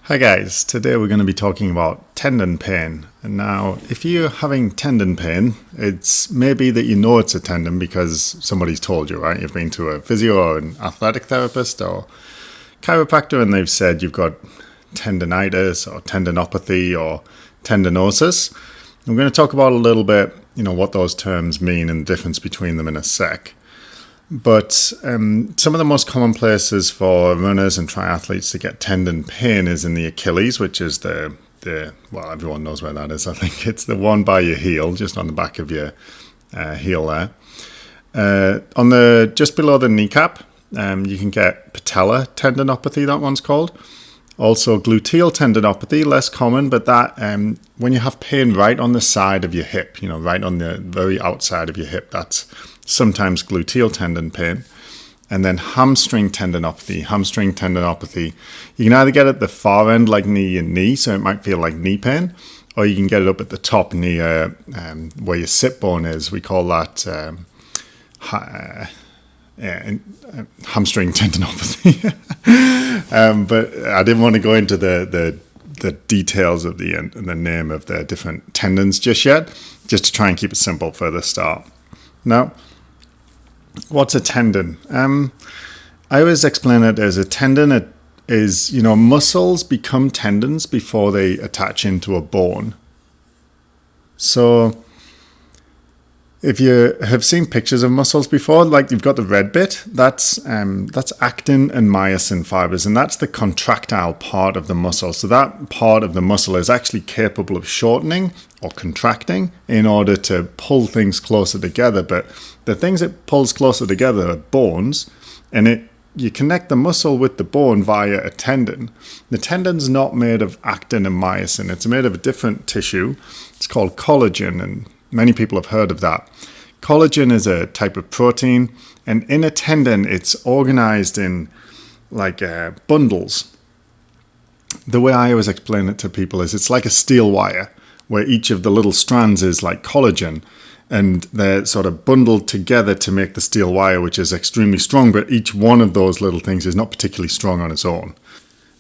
Hi guys, today we're going to be talking about tendon pain. And now, if you're having tendon pain, it's maybe that you know it's a tendon because somebody's told you, right? You've been to a physio or an athletic therapist or chiropractor and they've said you've got tendonitis or tendinopathy or tendinosis. We're going to talk about a little bit, what those terms mean and the difference between them in a sec. But some of the most common places for runners and triathletes to get tendon pain is in the Achilles, which is well, everyone knows where that is. I think it's the one by your heel, just on the back of your heel there. Just below the kneecap, you can get patellar tendinopathy, that one's called. Also gluteal tendinopathy, less common, but that when you have pain right on the side of your hip, right on the very outside of your hip, that's sometimes gluteal tendon pain. And then hamstring tendinopathy. You can either get it at the far end, like near your knee, so it might feel like knee pain, or you can get it up at the top near where your sit bone is. We call that hamstring tendinopathy. But I didn't want to go into the details of the name of the different tendons just yet, just to try and keep it simple for the start. Now, what's a tendon? I always explain it as a tendon. It is, muscles become tendons before they attach into a bone. So if you have seen pictures of muscles before, like you've got the red bit, that's actin and myosin fibers, and that's the contractile part of the muscle. So that part of the muscle is actually capable of shortening or contracting in order to pull things closer together. But the things it pulls closer together are bones, and you connect the muscle with the bone via a tendon. The tendon's not made of actin and myosin. It's made of a different tissue. It's called collagen, and many people have heard of that. Collagen is a type of protein, and in a tendon, it's organized in bundles. The way I always explain it to people is it's like a steel wire, where each of the little strands is like collagen, and they're sort of bundled together to make the steel wire, which is extremely strong, but each one of those little things is not particularly strong on its own.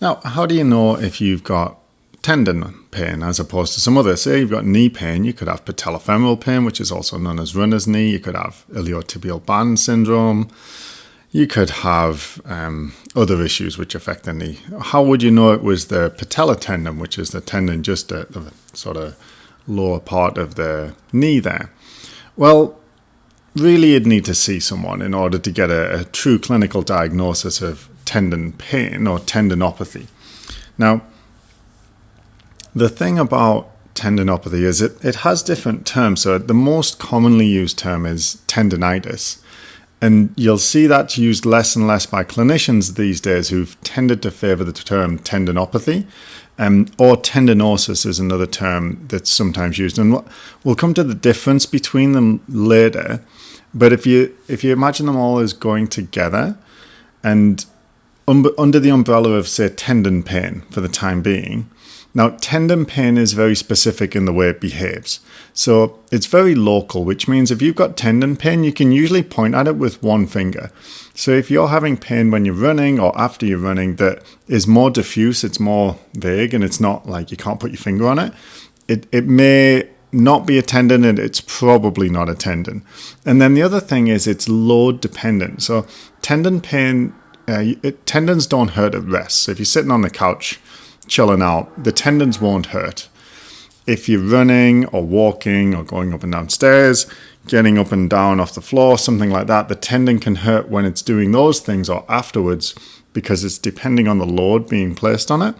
Now, how do you know if you've got tendon pain as opposed to some other? Say you've got knee pain, you could have patellofemoral pain, which is also known as runner's knee. You could have iliotibial band syndrome. You could have other issues which affect the knee. How would you know it was the patellar tendon, which is the tendon just at the sort of lower part of the knee there? Well, really you'd need to see someone in order to get a true clinical diagnosis of tendon pain or tendinopathy. Now, the thing about tendinopathy is it has different terms. So the most commonly used term is tendonitis. And you'll see that's used less and less by clinicians these days who've tended to favor the term tendinopathy. Or tendinosis is another term that's sometimes used. And we'll come to the difference between them later. But if you imagine them all as going together and under the umbrella of, say, tendon pain for the time being. Now, tendon pain is very specific in the way it behaves. So it's very local, which means if you've got tendon pain, you can usually point at it with one finger. So if you're having pain when you're running or after you're running that is more diffuse, it's more vague, and it's not like you can't put your finger on it, it may not be a tendon, and it's probably not a tendon. And then the other thing is it's load dependent. So tendon pain, tendons don't hurt at rest. So if you're sitting on the couch chilling out, the tendons won't hurt. If you're running or walking or going up and down stairs, getting up and down off the floor, something like that, the tendon can hurt when it's doing those things or afterwards because it's depending on the load being placed on it.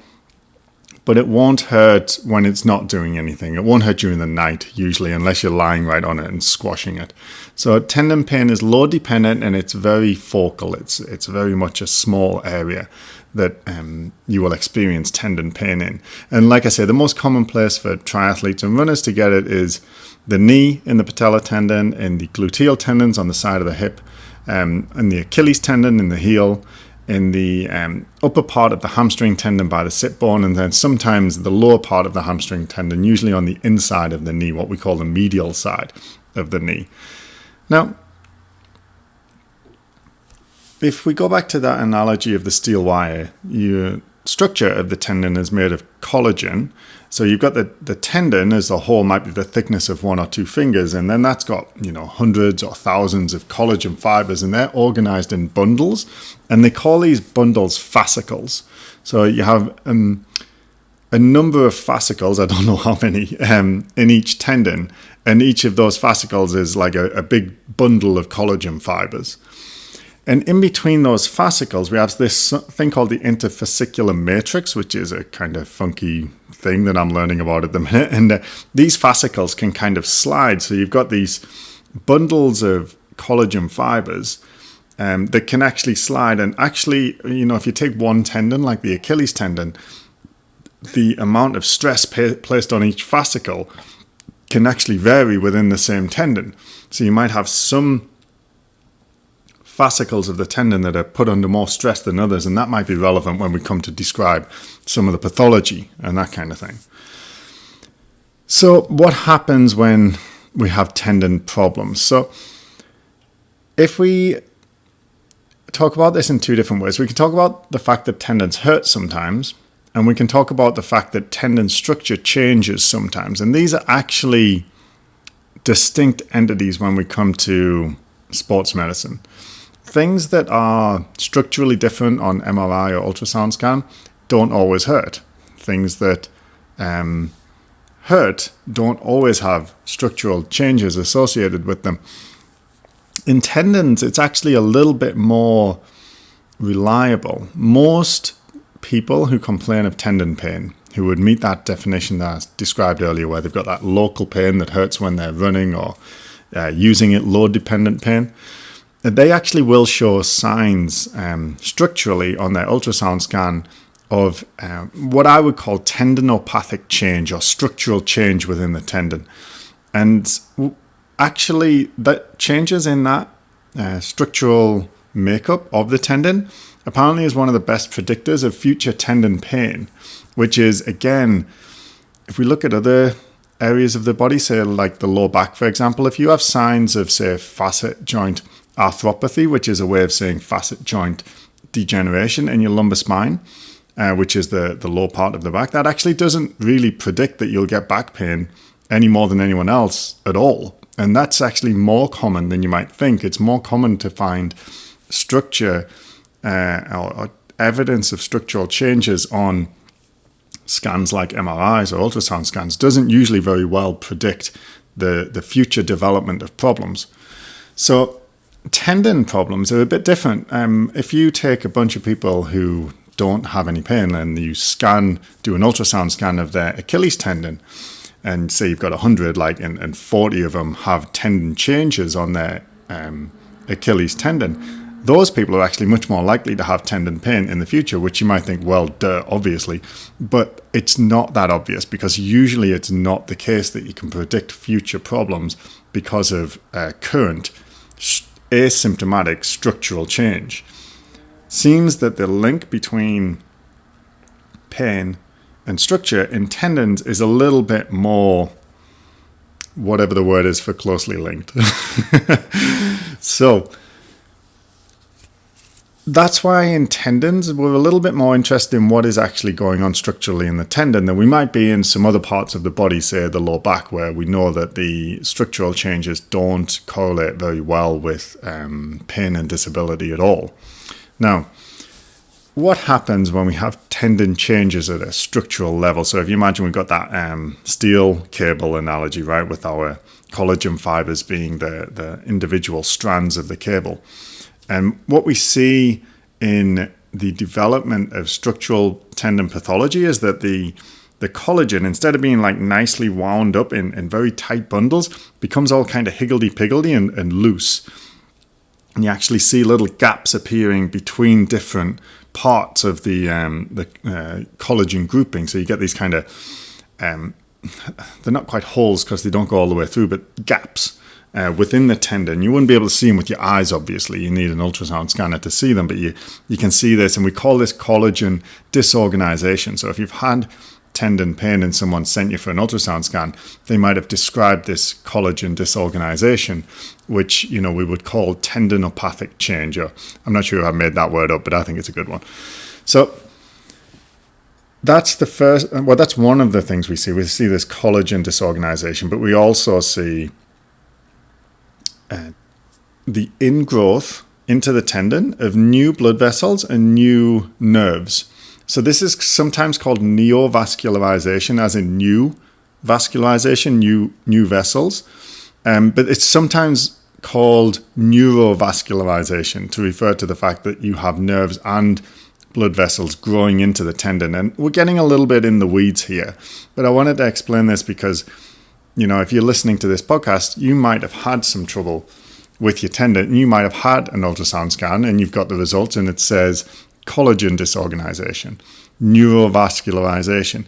But it won't hurt when it's not doing anything. It won't hurt during the night usually unless you're lying right on it and squashing it. So tendon pain is load dependent and it's very focal. It's very much a small area that you will experience tendon pain in. And like I say, the most common place for triathletes and runners to get it is the knee in the patellar tendon, and the gluteal tendons on the side of the hip, and the Achilles tendon in the heel, in the upper part of the hamstring tendon by the sit bone, and then sometimes the lower part of the hamstring tendon, usually on the inside of the knee, what we call the medial side of the knee. Now, if we go back to that analogy of the steel wire, you structure of the tendon is made of collagen. So you've got the tendon as a whole might be the thickness of 1 or 2 fingers, and then that's got, hundreds or thousands of collagen fibers, and they're organized in bundles, and they call these bundles fascicles. So you have a number of fascicles, I don't know how many, in each tendon, and each of those fascicles is like a big bundle of collagen fibers. And in between those fascicles, we have this thing called the interfascicular matrix, which is a kind of funky thing that I'm learning about at the minute. And these fascicles can kind of slide. So you've got these bundles of collagen fibers that can actually slide. And actually, if you take one tendon, like the Achilles tendon, the amount of stress placed on each fascicle can actually vary within the same tendon. So you might have some fascicles of the tendon that are put under more stress than others, and that might be relevant when we come to describe some of the pathology and that kind of thing. So what happens when we have tendon problems? So if we talk about this in 2 different ways, we can talk about the fact that tendons hurt sometimes, and we can talk about the fact that tendon structure changes sometimes. And these are actually distinct entities when we come to sports medicine. Things that are structurally different on MRI or ultrasound scan don't always hurt. Things that hurt don't always have structural changes associated with them. In tendons, it's actually a little bit more reliable. Most people who complain of tendon pain, who would meet that definition that I described earlier, where they've got that local pain that hurts when they're running or using it, load-dependent pain, they actually will show signs structurally on their ultrasound scan of what I would call tendinopathic change or structural change within the tendon. And actually, the changes in that structural makeup of the tendon apparently is one of the best predictors of future tendon pain, which is, again, if we look at other areas of the body, say like the lower back, for example, if you have signs of, say, facet joint arthropathy, which is a way of saying facet joint degeneration in your lumbar spine, which is the low part of the back, that actually doesn't really predict that you'll get back pain any more than anyone else at all. And that's actually more common than you might think. It's more common to find structure or evidence of structural changes on scans like MRIs or ultrasound scans. Doesn't usually very well predict the future development of problems. So tendon problems are a bit different. If you take a bunch of people who don't have any pain and you do an ultrasound scan of their Achilles tendon, and say you've got 100, and 40 of them have tendon changes on their Achilles tendon, those people are actually much more likely to have tendon pain in the future, which you might think, well, duh, obviously. But it's not that obvious, because usually it's not the case that you can predict future problems because of current asymptomatic structural change. Seems that the link between pain and structure in tendons is a little bit more, whatever the word is for closely linked. So that's why in tendons, we're a little bit more interested in what is actually going on structurally in the tendon than we might be in some other parts of the body, say the lower back, where we know that the structural changes don't correlate very well with pain and disability at all. Now, what happens when we have tendon changes at a structural level? So if you imagine we've got that steel cable analogy, right, with our collagen fibers being the individual strands of the cable. And what we see in the development of structural tendon pathology is that the collagen, instead of being like nicely wound up in very tight bundles, becomes all kind of higgledy-piggledy and loose. And you actually see little gaps appearing between different parts of the collagen grouping. So you get these kind of, they're not quite holes because they don't go all the way through, but gaps within the tendon. You wouldn't be able to see them with your eyes, obviously. You need an ultrasound scanner to see them, but you can see this, and we call this collagen disorganization. So if you've had tendon pain and someone sent you for an ultrasound scan, they might have described this collagen disorganization, which, we would call tendinopathic change. Or I'm not sure if I made that word up, but I think it's a good one. So that's the first, well, that's one of the things we see. We see this collagen disorganization, but we also see the ingrowth into the tendon of new blood vessels and new nerves. So this is sometimes called neovascularization, as in new vascularization, new vessels. But it's sometimes called neurovascularization to refer to the fact that you have nerves and blood vessels growing into the tendon. And we're getting a little bit in the weeds here, but I wanted to explain this because, if you're listening to this podcast, you might have had some trouble with your tendon. You might have had an ultrasound scan and you've got the results and it says collagen disorganization, neurovascularization.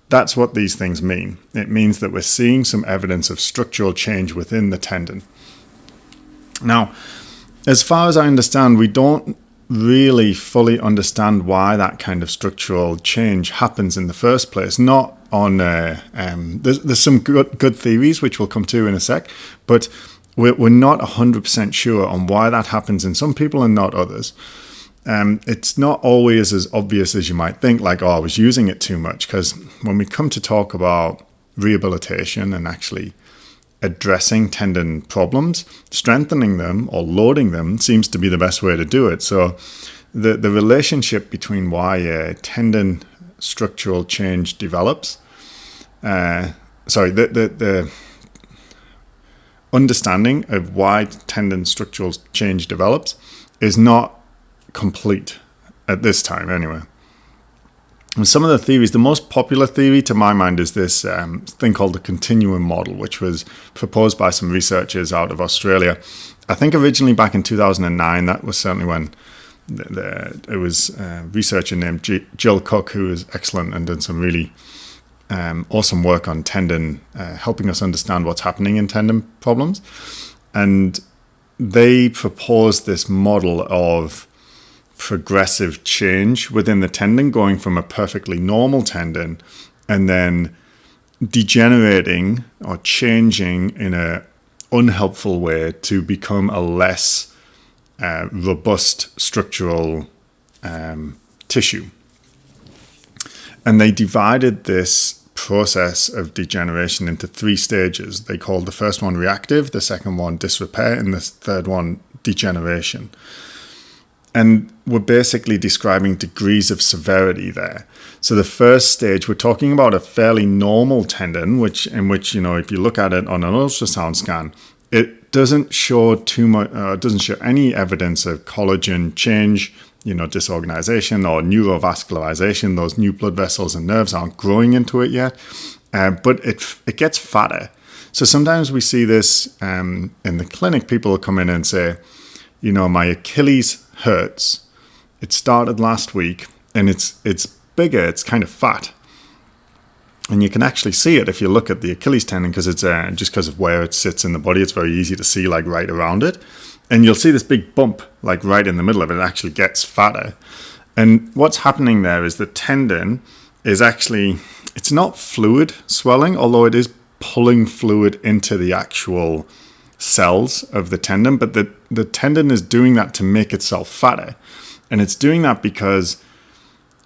That's what these things mean. It means that we're seeing some evidence of structural change within the tendon. Now, as far as I understand, we don't really fully understand why that kind of structural change happens in the first place. Not on there's some good theories which we'll come to in a sec, but we're not 100% sure on why that happens in some people and not others. It's not always as obvious as you might think, like, I was using it too much, because when we come to talk about rehabilitation and actually addressing tendon problems, strengthening them or loading them seems to be the best way to do it. So the relationship between why a tendon structural change develops, the understanding of why tendon structural change develops is not complete at this time anyway. And some of the theories, the most popular theory to my mind is this thing called the continuum model, which was proposed by some researchers out of Australia. I think originally back in 2009, that was certainly when it was a researcher named Jill Cook, who is excellent and did some really awesome work on tendon, helping us understand what's happening in tendon problems. And they proposed this model of progressive change within the tendon, going from a perfectly normal tendon and then degenerating or changing in a unhelpful way to become a less robust structural tissue. And they divided this process of degeneration into 3 stages. They called the first one reactive, the second one disrepair, and the third one degeneration. And we're basically describing degrees of severity there. So the first stage, we're talking about a fairly normal tendon, in which if you look at it on an ultrasound scan, it doesn't show too much, doesn't show any evidence of collagen change, disorganization or neurovascularization. Those new blood vessels and nerves aren't growing into it yet, but it gets fatter. So sometimes we see this in the clinic. People will come in and say, my Achilles hurts. It started last week and it's bigger, it's kind of fat. And you can actually see it if you look at the Achilles tendon, because it's just because of where it sits in the body, it's very easy to see, like right around it. And you'll see this big bump like right in the middle of it. It actually gets fatter. And what's happening there is the tendon is actually, it's not fluid swelling, although it is pulling fluid into the actual cells of the tendon, but the tendon is doing that to make itself fatter. And it's doing that because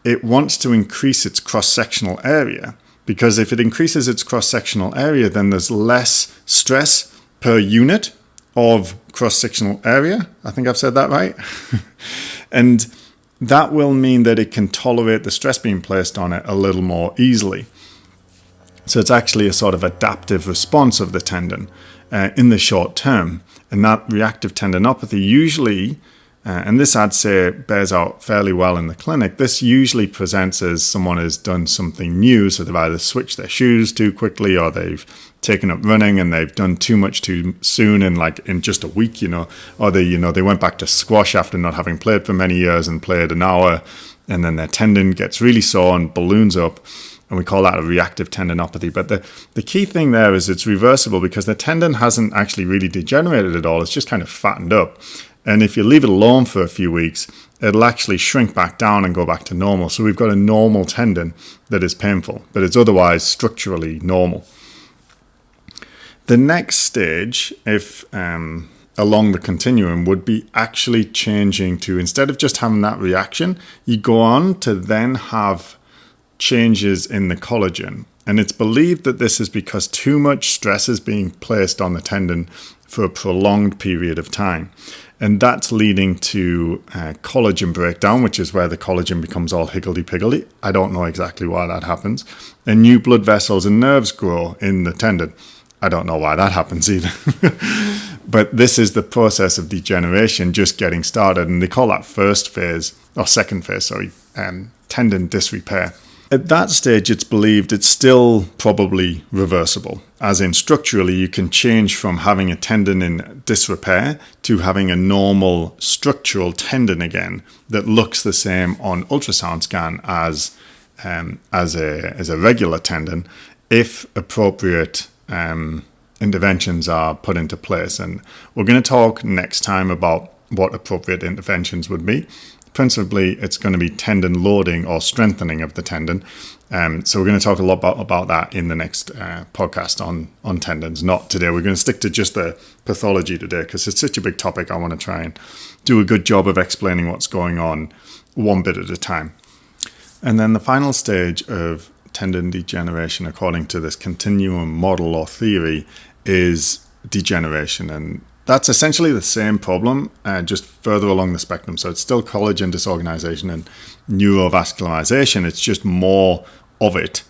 it wants to increase its cross-sectional area. Because if it increases its cross-sectional area, then there's less stress per unit of cross-sectional area. I think I've said that right. And that will mean that it can tolerate the stress being placed on it a little more easily. So it's actually a sort of adaptive response of the tendon in the short term. And that reactive tendinopathy usually, and this I'd say bears out fairly well in the clinic, this usually presents as someone has done something new. So they've either switched their shoes too quickly, or they've taken up running and they've done too much too soon in just a week, or they went back to squash after not having played for many years and played an hour, and then their tendon gets really sore and balloons up. And we call that a reactive tendinopathy. But the key thing there is it's reversible, because the tendon hasn't actually really degenerated at all. It's just kind of fattened up. And if you leave it alone for a few weeks, it'll actually shrink back down and go back to normal. So we've got a normal tendon that is painful, but it's otherwise structurally normal. The next stage, if along the continuum, would be actually changing to, instead of just having that reaction, you go on to then have changes in the collagen. And it's believed that this is because too much stress is being placed on the tendon for a prolonged period of time. And that's leading to collagen breakdown, which is where the collagen becomes all higgledy-piggledy. I don't know exactly why that happens. And new blood vessels and nerves grow in the tendon. I don't know why that happens either. But this is the process of degeneration just getting started. And they call that second phase, tendon disrepair. At that stage, it's believed it's still probably reversible, as in structurally you can change from having a tendon in disrepair to having a normal structural tendon again that looks the same on ultrasound scan as a regular tendon, if appropriate interventions are put into place. And we're going to talk next time about what appropriate interventions would be. Principally, it's going to be tendon loading or strengthening of the tendon. So we're going to talk a lot about that in the next podcast on tendons. Not today. We're going to stick to just the pathology today because it's such a big topic. I want to try and do a good job of explaining what's going on one bit at a time. And then the final stage of tendon degeneration, according to this continuum model or theory, is degeneration. And that's essentially the same problem, just further along the spectrum. So it's still collagen disorganization and neurovascularization. It's just more of it.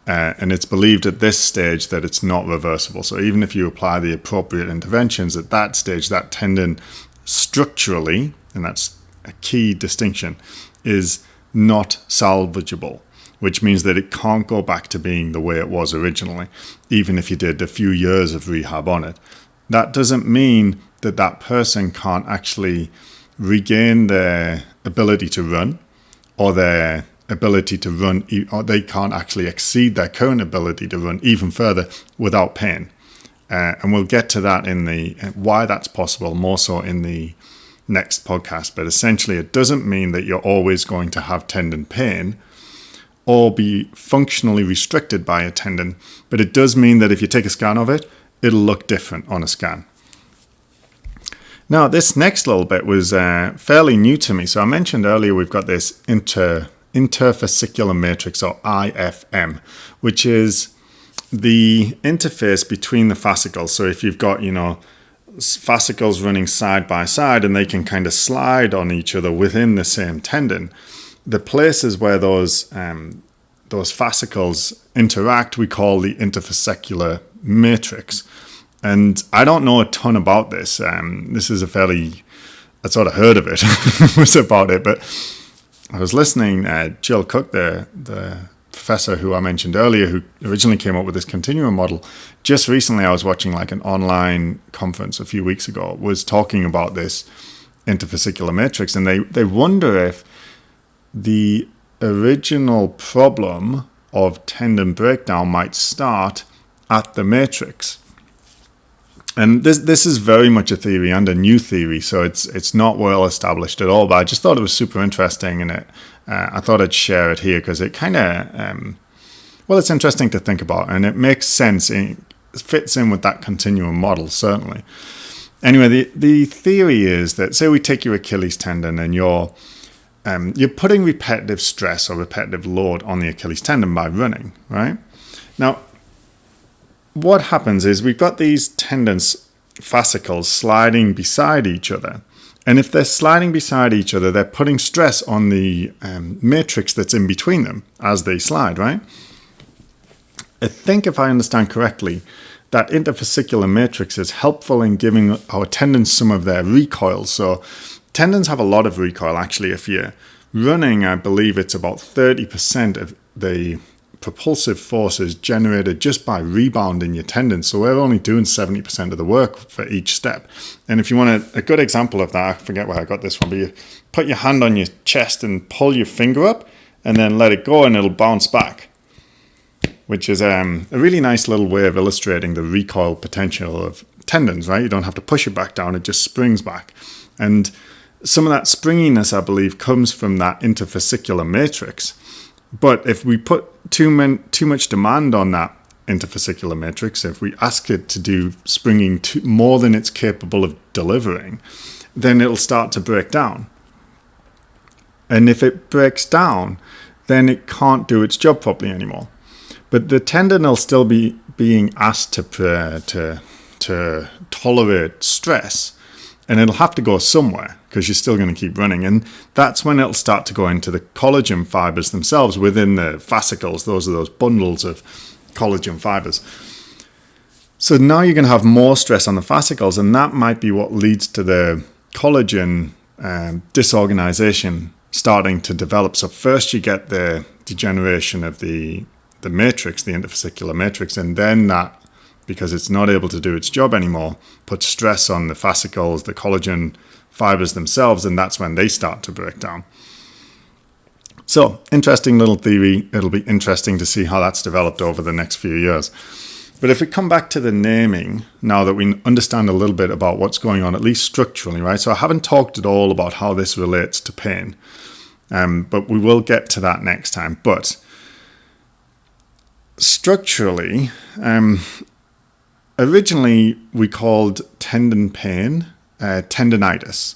And it's believed at this stage that it's not reversible. So even if you apply the appropriate interventions at that stage, that tendon structurally, and that's a key distinction, is not salvageable, which means that it can't go back to being the way it was originally, even if you did a few years of rehab on it. That doesn't mean that that person can't actually regain their ability to run, or their ability to run, or they can't actually exceed their current ability to run even further without pain. And we'll get to that in the why that's possible more so in the next podcast. But essentially, it doesn't mean that you're always going to have tendon pain or be functionally restricted by a tendon. But it does mean that if you take a scan of it, it'll look different on a scan. Now, this next little bit was fairly new to me. So I mentioned earlier we've got this interfascicular matrix, or IFM, which is the interface between the fascicles. So if you've got, fascicles running side by side and they can kind of slide on each other within the same tendon, the places where those fascicles interact we call the interfascicular matrix. And I don't know a ton about this. This is I sort of heard of it, was about it, but I was listening, Jill Cook, the professor who I mentioned earlier, who originally came up with this continuum model. Just recently, I was watching like an online conference a few weeks ago, was talking about this interfascicular matrix, and they wonder if the original problem of tendon breakdown might start at the matrix. And this is very much a theory and a new theory, so it's not well established at all. But I just thought it was super interesting, and I thought I'd share it here because it kind of, it's interesting to think about, and it makes sense. It fits in with that continuum model, certainly. Anyway, the theory is that, say we take your Achilles tendon and you're putting repetitive stress or repetitive load on the Achilles tendon by running, right? Now, what happens is we've got these tendons, fascicles, sliding beside each other. And if they're sliding beside each other, they're putting stress on the matrix that's in between them as they slide, right? I think if I understand correctly, that interfascicular matrix is helpful in giving our tendons some of their recoil. So tendons have a lot of recoil, actually. If you're running, I believe it's about 30% of the propulsive forces generated just by rebounding your tendons. So we're only doing 70% of the work for each step. And if you want a good example of that, I forget where I got this one, but you put your hand on your chest and pull your finger up and then let it go and it'll bounce back, which is a really nice little way of illustrating the recoil potential of tendons, right? You don't have to push it back down, it just springs back. And some of that springiness, I believe, comes from that interfascicular matrix. But if we put too much demand on that interfascicular matrix, if we ask it to do springing more than it's capable of delivering, then it'll start to break down. And if it breaks down, then it can't do its job properly anymore. But the tendon will still be being asked to tolerate stress, and it'll have to go somewhere because you're still going to keep running. And that's when it'll start to go into the collagen fibers themselves within the fascicles. Those are those bundles of collagen fibers. So now you're going to have more stress on the fascicles, and that might be what leads to the collagen disorganization starting to develop. So first you get the degeneration of the matrix, the interfascicular matrix, and then that, because it's not able to do its job anymore, puts stress on the fascicles, the collagen fibers themselves, and that's when they start to break down. So, interesting little theory. It'll be interesting to see how that's developed over the next few years. But if we come back to the naming, now that we understand a little bit about what's going on, at least structurally, right? So I haven't talked at all about how this relates to pain, but we will get to that next time. But structurally, originally we called tendon pain tendonitis.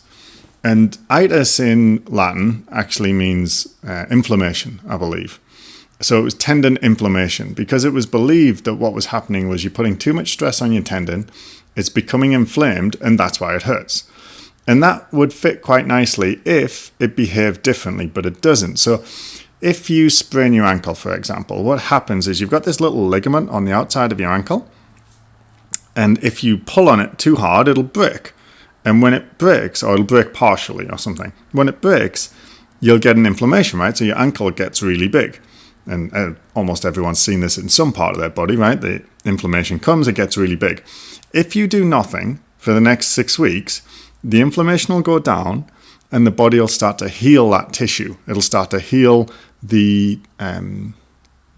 And itis in Latin actually means inflammation, I believe. So it was tendon inflammation, because it was believed that what was happening was you're putting too much stress on your tendon, it's becoming inflamed, and that's why it hurts. And that would fit quite nicely if it behaved differently, but it doesn't. So if you sprain your ankle, for example, what happens is you've got this little ligament on the outside of your ankle, and if you pull on it too hard, it'll break. And when it breaks, or it'll break partially or something, when it breaks, you'll get an inflammation, right? So your ankle gets really big. And almost everyone's seen this in some part of their body, right? The inflammation comes, it gets really big. If you do nothing for the next 6 weeks, the inflammation will go down and the body will start to heal that tissue. It'll start to heal the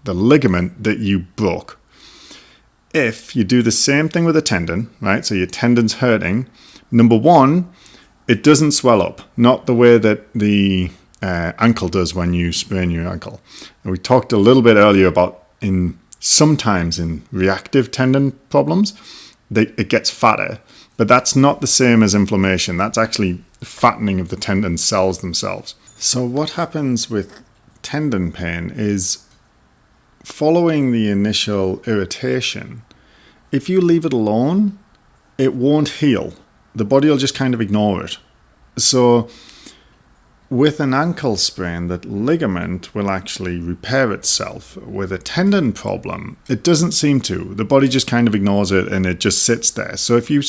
ligament that you broke. If you do the same thing with a tendon, right? So your tendon's hurting. Number one, it doesn't swell up, not the way that the ankle does when you sprain your ankle. And we talked a little bit earlier about sometimes in reactive tendon problems, it gets fatter, but that's not the same as inflammation. That's actually fattening of the tendon cells themselves. So what happens with tendon pain is, following the initial irritation, if you leave it alone, it won't heal. The body will just kind of ignore it. So with an ankle sprain, that ligament will actually repair itself. With a tendon problem, it doesn't seem to. The body just kind of ignores it and it just sits there. So if you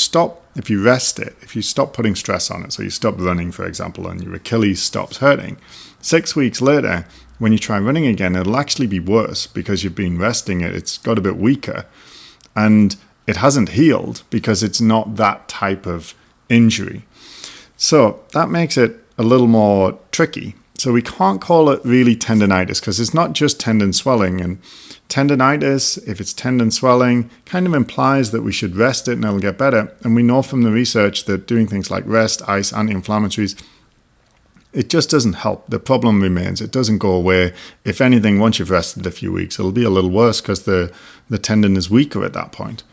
rest it, if you stop putting stress on it, so you stop running, for example, and your Achilles stops hurting, 6 weeks later, when you try running again, it'll actually be worse because you've been resting it. It's got a bit weaker and it hasn't healed because it's not that type of injury. So that makes it a little more tricky. So we can't call it really tendonitis because it's not just tendon swelling. And tendonitis, if it's tendon swelling, kind of implies that we should rest it and it'll get better. And we know from the research that doing things like rest, ice, anti-inflammatories, it just doesn't help. The problem remains. It doesn't go away. If anything, once you've rested a few weeks, it'll be a little worse because the tendon is weaker at that point.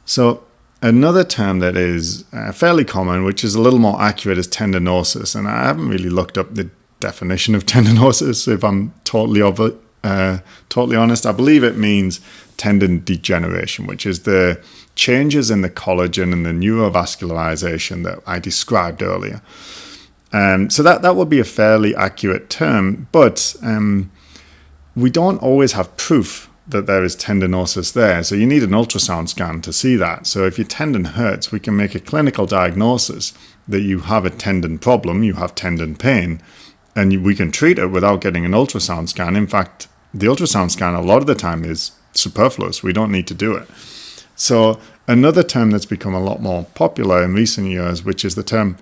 So another term that is fairly common, which is a little more accurate, is tendinosis. And I haven't really looked up the definition of tendinosis, if I'm totally honest. I believe it means tendon degeneration, which is the changes in the collagen and the neurovascularization that I described earlier. So that would be a fairly accurate term, but we don't always have proof that there is tendinosis there. So you need an ultrasound scan to see that. So if your tendon hurts, we can make a clinical diagnosis that you have a tendon problem, you have tendon pain, and we can treat it without getting an ultrasound scan. In fact, the ultrasound scan a lot of the time is superfluous. We don't need to do it. So another term that's become a lot more popular in recent years, which is the term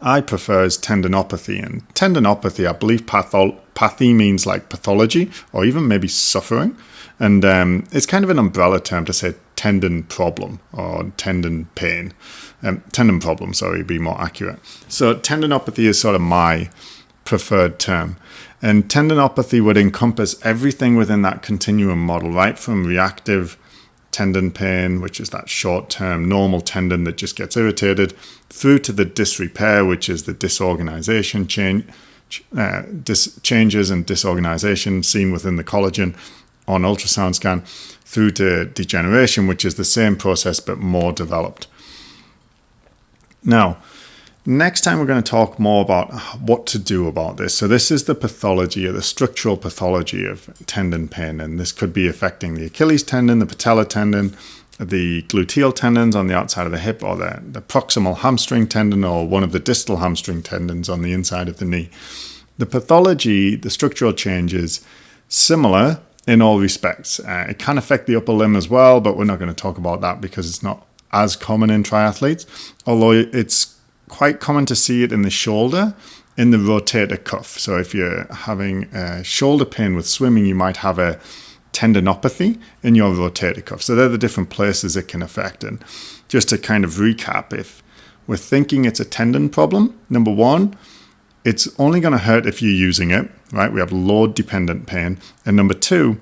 I prefer, is tendinopathy. And tendinopathy, I believe pathy means like pathology or even maybe suffering. And it's kind of an umbrella term to say tendon problem or tendon pain. Tendon problem, sorry, be more accurate. So tendinopathy is sort of my preferred term. And tendinopathy would encompass everything within that continuum model, right? From reactive tendon pain, which is that short-term normal tendon that just gets irritated, through to the disrepair, which is the disorganization changes and disorganization seen within the collagen on ultrasound scan, through to degeneration, which is the same process but more developed. Now, next time we're going to talk more about what to do about this. So this is the pathology, or the structural pathology of tendon pain, and this could be affecting the Achilles tendon, the patellar tendon, the gluteal tendons on the outside of the hip, or the proximal hamstring tendon, or one of the distal hamstring tendons on the inside of the knee. The pathology, the structural change is similar in all respects. It can affect the upper limb as well, but we're not going to talk about that because it's not as common in triathletes, although it's quite common to see it in the shoulder, in the rotator cuff. So if you're having shoulder pain with swimming, you might have a tendinopathy in your rotator cuff. So they're the different places it can affect. And just to kind of recap, if we're thinking it's a tendon problem, number one, it's only going to hurt if you're using it, right? We have load-dependent pain. And number two,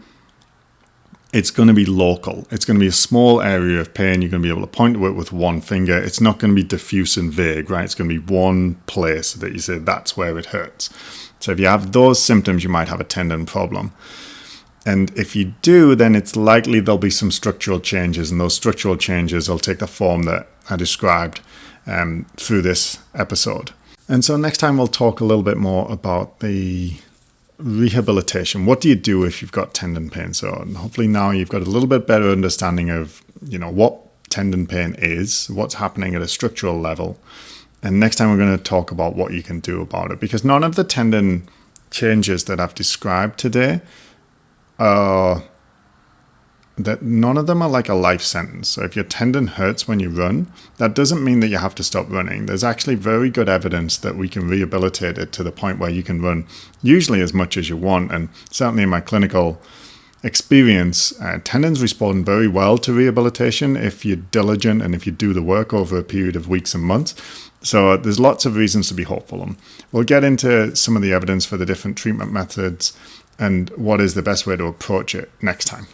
it's going to be local. It's going to be a small area of pain. You're going to be able to point to it with one finger. It's not going to be diffuse and vague, right? It's going to be one place that you say that's where it hurts. So if you have those symptoms, you might have a tendon problem. And if you do, then it's likely there'll be some structural changes, and those structural changes will take the form that I described through this episode. And so next time we'll talk a little bit more about the rehabilitation. What do you do if you've got tendon pain? So hopefully now you've got a little bit better understanding of, what tendon pain is, what's happening at a structural level. And next time we're going to talk about what you can do about it, because none of the tendon changes that I've described today none of them are like a life sentence. So if your tendon hurts when you run, that doesn't mean that you have to stop running. There's actually very good evidence that we can rehabilitate it to the point where you can run usually as much as you want. And certainly in my clinical experience, tendons respond very well to rehabilitation if you're diligent and if you do the work over a period of weeks and months. So there's lots of reasons to be hopeful. And we'll get into some of the evidence for the different treatment methods and what is the best way to approach it next time.